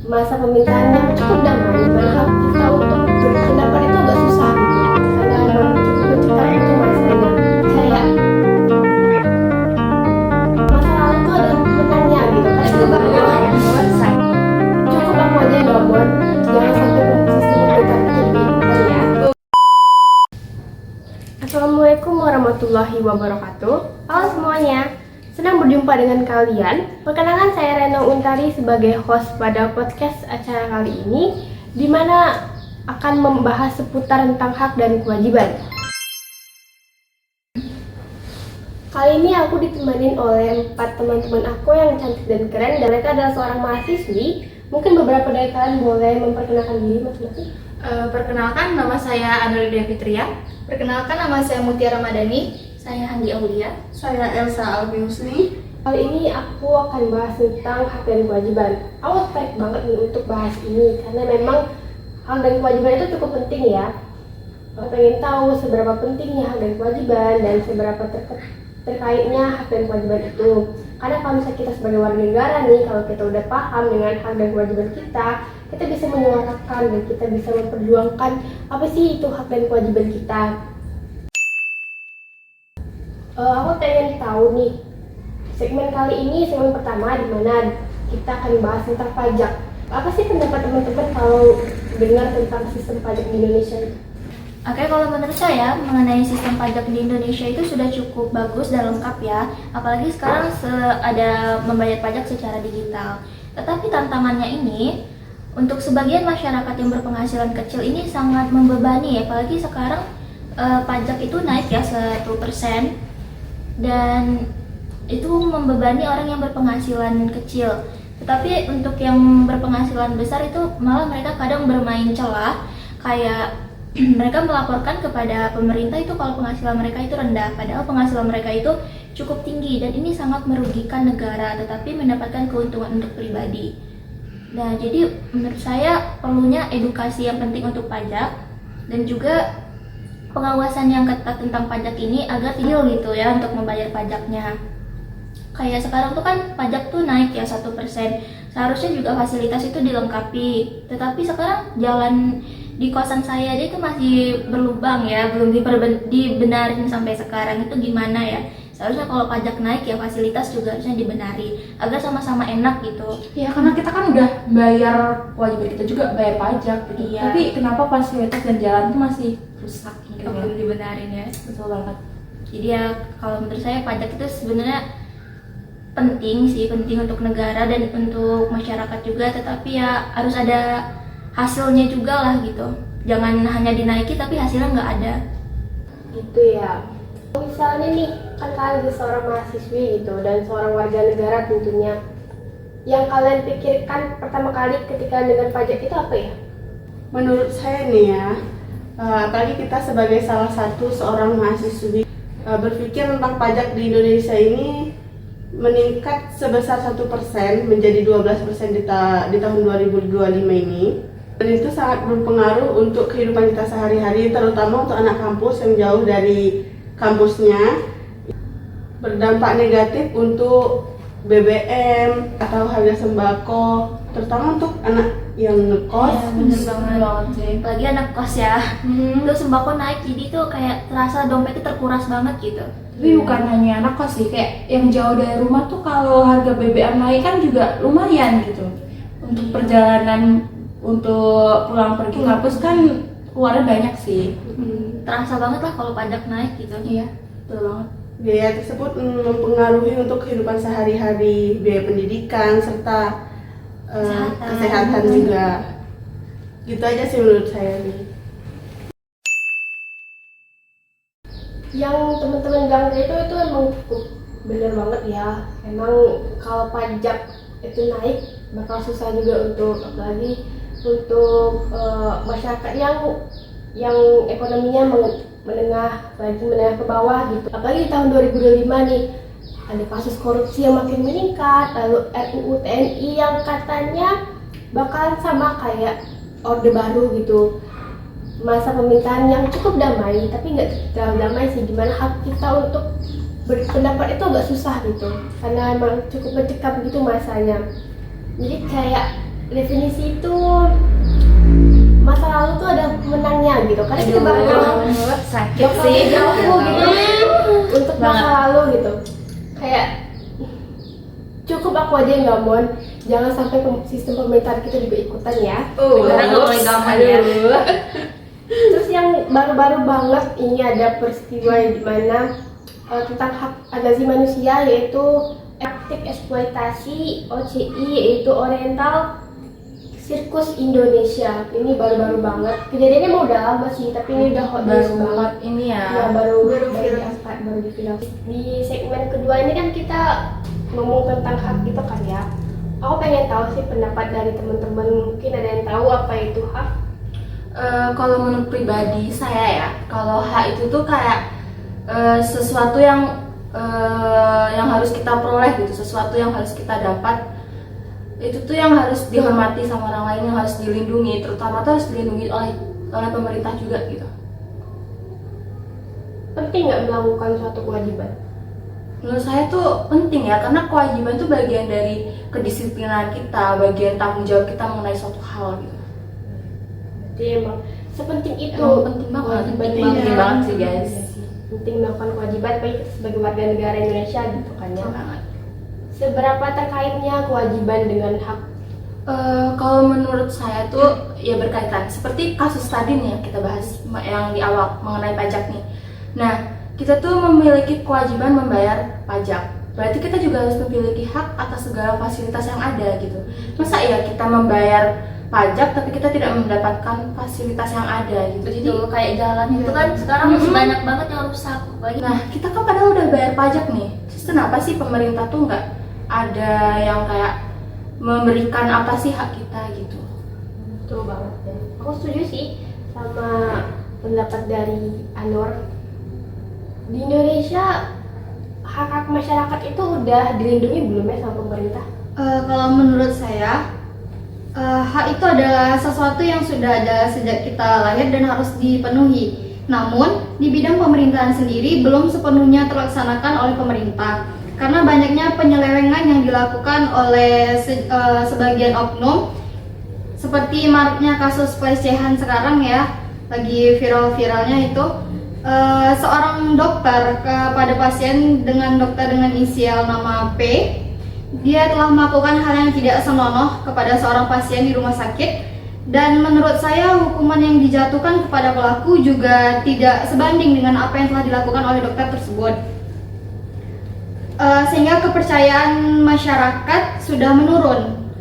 masa pemerintahan yang cukup damai, mana hak kita untuk berpendapat itu agak susah gitu, karena emang cukup mencekam itu masanya. Kayak masa lalu tuh ada benarnya gitu kan. Cukup aku aja ngomong, jangan sampai sistem kita jadi ya. Assalamualaikum warahmatullahi wabarakatuh. Halo semuanya, senang berjumpa dengan kalian. Perkenalkan, saya Reno Untari sebagai host pada podcast acara kali ini, di mana akan membahas seputar tentang hak dan kewajiban. Kali ini aku ditemani oleh 4 teman-teman aku yang cantik dan keren, dan mereka adalah seorang mahasiswi. Mungkin beberapa dari kalian boleh memperkenalkan diri masing-masing. Perkenalkan, nama saya Anulidia Fitria. Perkenalkan, nama saya Mutia Ramadhani. Saya Handi Aulia. Saya Elsa Albi Husni. Kali ini aku akan bahas tentang hak dan kewajiban. Aku tertarik banget nih untuk bahas ini, karena memang hak dan kewajiban itu cukup penting ya. Aku pengen tahu seberapa pentingnya hak dan kewajiban, dan seberapa terkaitnya hak dan kewajiban itu. Karena kalau misalnya kita sebagai warga negara nih, kalau kita udah paham dengan hak dan kewajiban kita bisa menyuarakan dan kita bisa memperjuangkan apa sih itu hak dan kewajiban kita. Aku pengen tahu nih, segmen kali ini segmen pertama di mana kita akan bahas tentang pajak. Apa sih pendapat teman-teman kalau dengar tentang sistem pajak di Indonesia? Oke, kalau menurut saya mengenai sistem pajak di Indonesia itu sudah cukup bagus dan lengkap ya. Apalagi sekarang ada membayar pajak secara digital. Tetapi tantangannya ini untuk sebagian masyarakat yang berpenghasilan kecil ini sangat membebani, apalagi sekarang pajak itu naik ya 1%, dan itu membebani orang yang berpenghasilan kecil. Tetapi untuk yang berpenghasilan besar itu malah mereka kadang bermain celah, kayak mereka melaporkan kepada pemerintah itu kalau penghasilan mereka itu rendah, padahal penghasilan mereka itu cukup tinggi, dan ini sangat merugikan negara tetapi mendapatkan keuntungan untuk pribadi. Nah, jadi menurut saya perlunya edukasi yang penting untuk pajak, dan juga pengawasan yang ketat tentang pajak ini agar adil gitu ya untuk membayar pajaknya. Kayak sekarang tuh kan pajak tuh naik ya 1%, seharusnya juga fasilitas itu dilengkapi, tetapi sekarang jalan di kosan saya aja itu masih berlubang ya, belum dibenarin sampai sekarang. Itu gimana ya? Seharusnya kalau pajak naik ya fasilitas juga harusnya dibenari agar sama-sama enak gitu. Ya, karena kita kan udah bayar kewajiban kita juga bayar pajak gitu. Iya. Tapi kenapa fasilitas dan jalan tuh masih rusak gitu ya? Belum dibenarin ya. Betul banget. Jadi ya kalau menurut saya pajak itu sebenarnya penting untuk negara dan untuk masyarakat juga, tetapi ya harus ada hasilnya juga lah gitu. Jangan hanya dinaiki tapi hasilnya nggak ada. Gitu ya. Misalnya nih, kan kalian jadi seorang mahasiswi gitu, dan seorang warga negara tentunya. Yang kalian pikirkan pertama kali ketika dengan pajak itu apa ya? Menurut saya nih ya, apalagi kita sebagai salah satu seorang mahasiswi, berpikir tentang pajak di Indonesia ini meningkat sebesar 1% menjadi 12% di tahun 2025 ini. Dan itu sangat berpengaruh untuk kehidupan kita sehari-hari, terutama untuk anak kampus yang jauh dari kampusnya. Berdampak negatif untuk BBM atau harga sembako, terutama untuk anak yang ngekos. Ya, bener banget sih. Apalagi anak kos ya. Itu sembako naik, jadi tuh kayak terasa dompetnya terkuras banget gitu. Tapi bukan hanya anak kos sih, kayak yang jauh dari rumah tuh kalau harga BBM naik kan juga lumayan gitu. Untuk perjalanan, untuk pulang pergi kampus kan keluarnya banyak sih. Terasa banget lah kalau pajak naik gitu. Iya, betul banget. Biaya tersebut mempengaruhi untuk kehidupan sehari-hari, biaya pendidikan, serta kesehatan juga. Gitu aja sih menurut saya nih. Yang teman-teman bilang itu emang cukup bener banget ya. Emang kalau pajak itu naik bakal susah juga untuk, apalagi untuk masyarakat yang ekonominya menengah, apalagi menengah ke bawah gitu. Apalagi di tahun 2025 nih ada kasus korupsi yang makin meningkat, lalu RUU TNI yang katanya bakalan sama kayak Orde Baru gitu. Masa pemerintahan yang cukup damai, tapi nggak terlalu damai sih, dimana hak kita untuk berpendapat itu agak susah gitu, karena emang cukup mencekam gitu masanya. Jadi kayak definisi itu masa lalu tuh ada menangnya gitu. Karena kita sakit bakal sih. jauh gitu untuk masa Banget. lalu gitu. Kayak cukup aku aja yang gamon, jangan sampai sistem pemerintahan kita juga ikutan ya. Karena nggak boleh gampang ya. Terus yang baru-baru banget ini ada peristiwa di mana tentang hak asasi manusia, yaitu praktik eksploitasi OCI, yaitu Oriental Sirkus Indonesia. Ini baru-baru banget. Kejadiannya mau udah lama sih, tapi ini udah hot news Baru banget. ini ya. Ya, baru diangkat, baru di final. Di segmen kedua ini kan kita ngomong tentang hak gitu kan ya. Aku pengen tahu sih pendapat dari teman-teman, mungkin ada yang tahu apa itu hak. Kalau menurut pribadi saya ya, kalau hak itu tuh kayak sesuatu yang harus kita peroleh gitu, sesuatu yang harus kita dapat, itu tuh yang harus dihormati sama orang lain, yang harus dilindungi, terutama tuh harus dilindungi oleh pemerintah juga gitu. Penting nggak melakukan suatu kewajiban? Menurut saya tuh penting ya, karena kewajiban tuh bagian dari kedisiplinan kita, bagian tanggung jawab kita mengenai suatu hal gitu. Jadi emang sepenting itu. Emang penting banget, kewajiban penting itu. banget sih guys. Penting melakukan kewajiban bagi kita sebagai warga negara Indonesia gitu kan ya. Banget. Seberapa terkaitnya kewajiban dengan hak? Kalau menurut saya tuh ya berkaitan. Seperti kasus tadi nih yang kita bahas yang di awal mengenai pajak nih. Nah, kita tuh memiliki kewajiban membayar pajak. Berarti kita juga harus memiliki hak atas segala fasilitas yang ada gitu. Masa ya kita membayar pajak tapi kita tidak mendapatkan fasilitas yang ada gitu. Jadi Betul, kayak jalan itu kan sekarang masih banyak banget yang rusak. Apalagi nah, kita kan padahal udah bayar pajak nih. Terus kenapa sih pemerintah tuh nggak ada yang kayak memberikan apa sih hak kita gitu? Betul banget ya. Aku setuju sih sama pendapat dari Anwar. Di Indonesia hak-hak masyarakat itu udah dilindungi belum ya sama pemerintah? Kalau menurut saya, hak itu adalah sesuatu yang sudah ada sejak kita lahir dan harus dipenuhi. Namun, di bidang pemerintahan sendiri belum sepenuhnya terlaksanakan oleh pemerintah. Karena banyaknya penyelewengan yang dilakukan oleh sebagian oknum, seperti maraknya kasus pelecehan sekarang ya, lagi viral-viralnya itu. Seorang dokter kepada pasien dengan dokter dengan inisial nama P, dia telah melakukan hal yang tidak senonoh kepada seorang pasien di rumah sakit, dan menurut saya hukuman yang dijatuhkan kepada pelaku juga tidak sebanding dengan apa yang telah dilakukan oleh dokter tersebut. Sehingga kepercayaan masyarakat sudah menurun.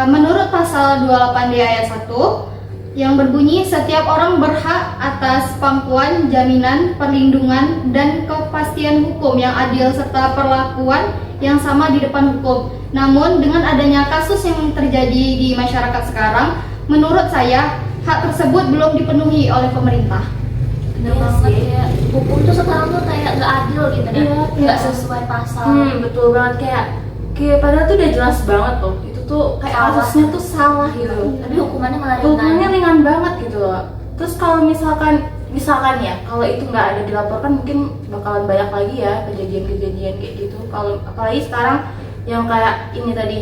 Menurut pasal 28D ayat 1 yang berbunyi setiap orang berhak atas pangkuan, jaminan, perlindungan, dan kepastian hukum yang adil serta perlakuan yang sama di depan hukum. Namun dengan adanya kasus yang terjadi di masyarakat sekarang, menurut saya hak tersebut belum dipenuhi oleh pemerintah. bener banget ya. Hukum tuh sekarang tuh kayak nggak adil gitu kan? Nggak sesuai pasal. Betul banget, kayak padahal tuh udah jelas banget loh. Itu tuh kayak Salah. kasusnya tuh salah gitu. Tapi hukumannya malah Hukumannya ringan. ringan banget gitu loh. Terus kalau misalkan ya, kalau itu nggak ada dilaporkan mungkin bakalan banyak lagi ya kejadian-kejadian kayak gitu. Kalau apalagi sekarang yang kayak ini tadi.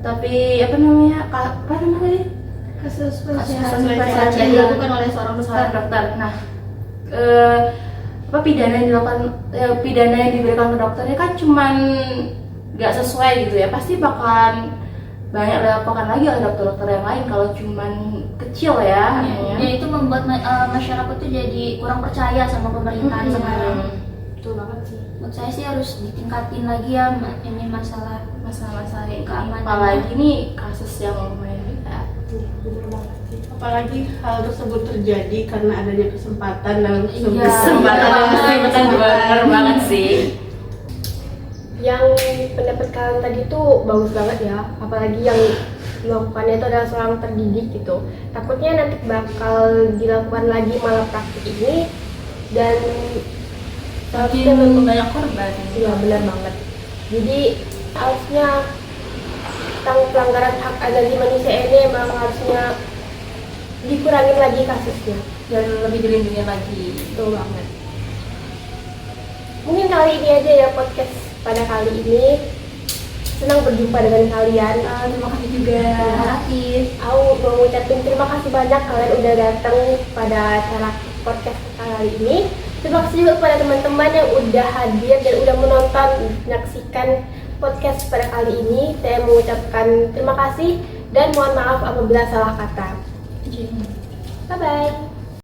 Tapi apa namanya tadi? Kasus pelecehan yang dilakukan oleh seorang dokter. Nah, pidana yang dilakukan pidana yang diberikan ke dokternya kan cuman nggak sesuai gitu ya, pasti bakalan banyak dilakukan lagi oleh dokter-dokter yang lain kalau cuman kecil ya. Dan itu membuat masyarakat tuh jadi kurang percaya sama pemerintahan sekarang. Betul banget sih. Menurut saya sih harus ditingkatin lagi ya ini masalah Masalah keamanan. apalagi nih kasus yang lumayan berat. Iya, bener banget sih. Apalagi hal tersebut terjadi karena adanya kesempatan dalam Iya. Kesempatan bener banget sih. Yang pendapat kalian tadi tuh bagus banget ya, apalagi yang melakukannya itu adalah seorang terdidik gitu. Takutnya nanti bakal dilakukan lagi malah praktik ini dan Makin banyak korban. iya benar banget. Jadi harusnya tentang pelanggaran hak asasi manusia ini memang harusnya dikurangin lagi kasusnya. Dan lebih dilindungi lagi. Betul banget. Mungkin kali ini aja ya podcast pada kali ini. senang berjumpa dengan kalian. Terima kasih juga. Terima kasih. Aku mau ngucapin terima kasih banyak kalian udah datang pada acara podcast kali ini. Terima kasih juga kepada teman-teman yang udah hadir dan udah menonton, menyaksikan podcast pada kali ini. Saya mengucapkan terima kasih dan mohon maaf apabila salah kata. Bye bye.